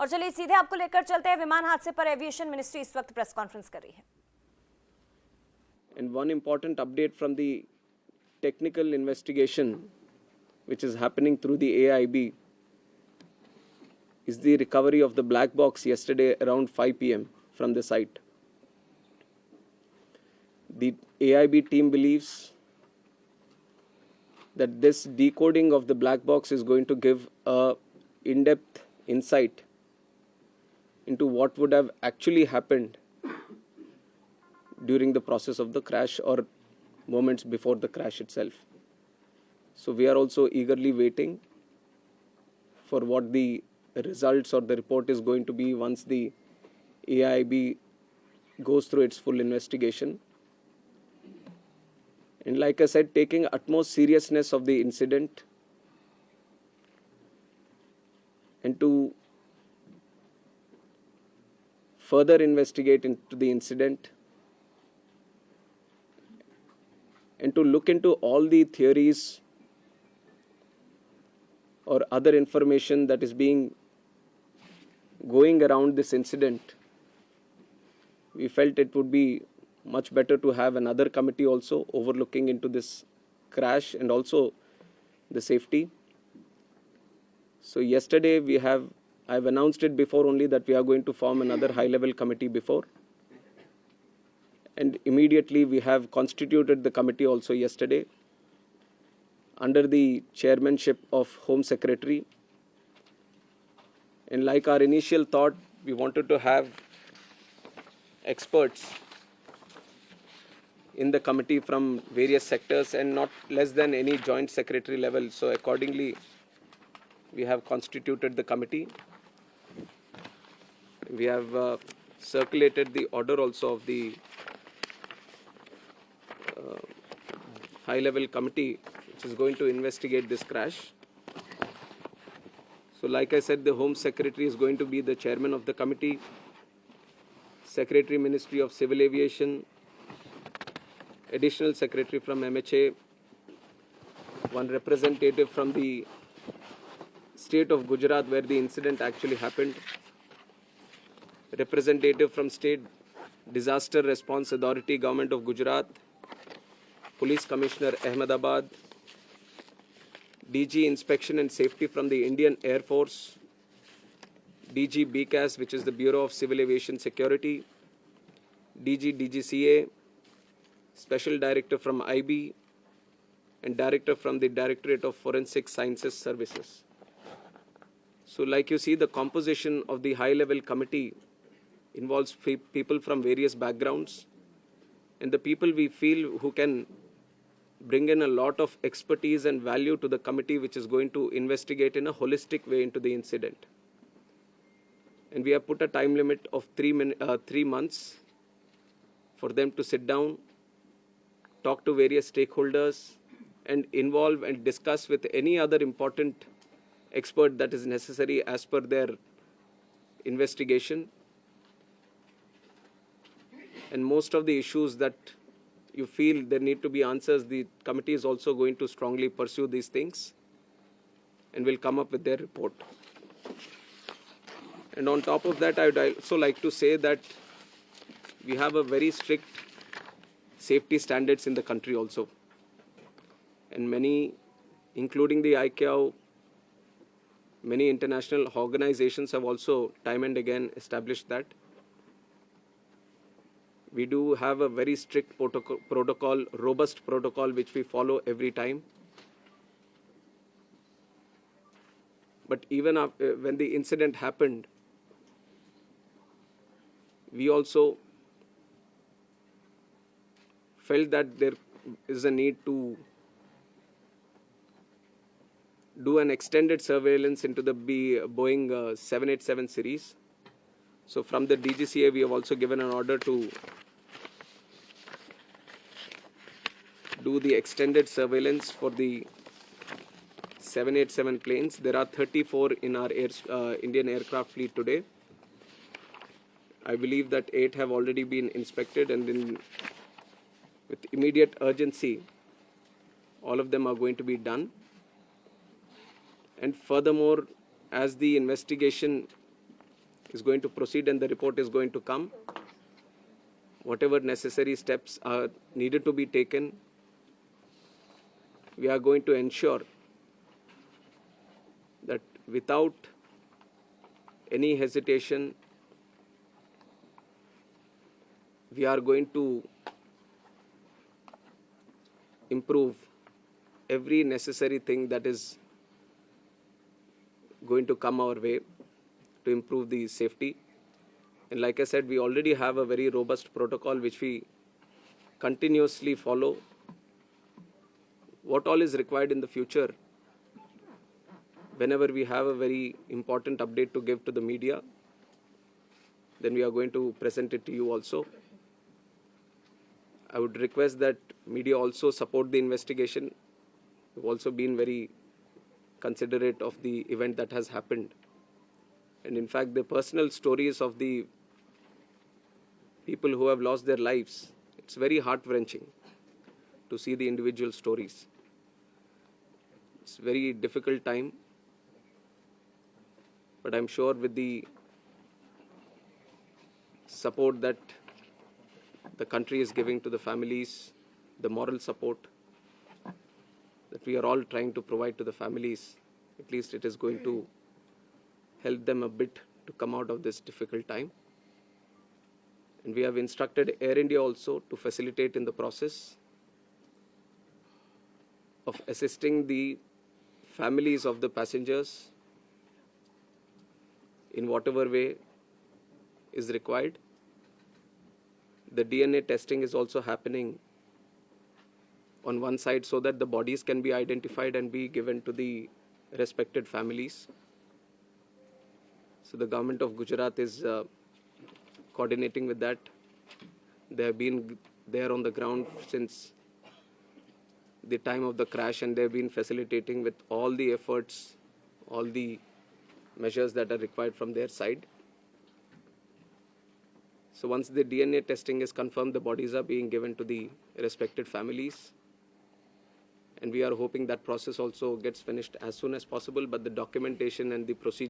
और चलिए सीधे आपको लेकर चलते हैं विमान हादसे पर एविएशन मिनिस्ट्री इस वक्त प्रेस कॉन्फ्रेंस कर रही है। And one important update from the technical investigation which is happening through the AIB is the recovery of the black box yesterday around 5 p.m. from the site. The AIB team believes that this decoding of the black box is going to give a in-depth insight into what would have actually happened during the process of the crash or moments before the crash itself. So we are also eagerly waiting for what the results or the report is going to be once the AIB goes through its full investigation. And like I said, taking utmost seriousness of the incident and to further investigate into the incident and to look into all the theories or other information that is going around this incident, we felt it would be much better to have another committee also overlooking into this crash and also the safety. So yesterday I've announced it before only that we are going to form another high-level committee before. And immediately we have constituted the committee also yesterday under the chairmanship of Home Secretary. And like our initial thought, we wanted to have experts in the committee from various sectors and not less than any joint secretary level. So accordingly, we have constituted the committee. We have circulated the order also of the high-level committee which is going to investigate this crash. So like I said, the Home Secretary is going to be the chairman of the committee, Secretary Ministry of Civil Aviation, Additional Secretary from MHA, one representative from the state of Gujarat where the incident actually happened, representative from State Disaster Response Authority, Government of Gujarat, Police Commissioner Ahmedabad, DG Inspection and Safety from the Indian Air Force, DG BCAS, which is the Bureau of Civil Aviation Security, DG DGCA, Special Director from IB, and Director from the Directorate of Forensic Sciences Services. So like you see, the composition of the high-level committee involves people from various backgrounds, and the people we feel who can bring in a lot of expertise and value to the committee which is going to investigate in a holistic way into the incident. And we have put a time limit of 3 months for them to sit down, talk to various stakeholders, and involve and discuss with any other important expert that is necessary as per their investigation. And most of the issues that you feel there need to be answers, the committee is also going to strongly pursue these things and will come up with their report. And on top of that, I would also like to say that we have a very strict safety standards in the country also. And many, including the ICAO, many international organizations have also time and again established that. We do have a very strict protocol, robust protocol, which we follow every time. But even after, when the incident happened, we also felt that there is a need to do an extended surveillance into the Boeing 787 series. So from the DGCA, we have also given an order to do the extended surveillance for the 787 planes. There are 34 in our Indian aircraft fleet today. I believe that 8 have already been inspected, and with immediate urgency, all of them are going to be done. And furthermore, as the investigation is going to proceed and the report is going to come. Whatever necessary steps are needed to be taken, we are going to ensure that without any hesitation, we are going to improve every necessary thing that is going to come our way to improve the safety. And like I said, we already have a very robust protocol which we continuously follow. What all is required in the future, whenever we have a very important update to give to the media, then we are going to present it to you also. I would request that media also support the investigation. We've also been very considerate of the event that has happened. And in fact, the personal stories of the people who have lost their lives, it's very heart-wrenching to see the individual stories. It's a very difficult time, but I'm sure with the support that the country is giving to the families, the moral support that we are all trying to provide to the families, at least it is going to help them a bit to come out of this difficult time. And we have instructed Air India also to facilitate in the process of assisting the families of the passengers in whatever way is required. The DNA testing is also happening on one side so that the bodies can be identified and be given to the respected families. So the government of Gujarat is coordinating with that. They have been there on the ground since the time of the crash, and they have been facilitating with all the efforts, all the measures that are required from their side. So once the DNA testing is confirmed, the bodies are being given to the respected families. And we are hoping that process also gets finished as soon as possible, but the documentation and the procedure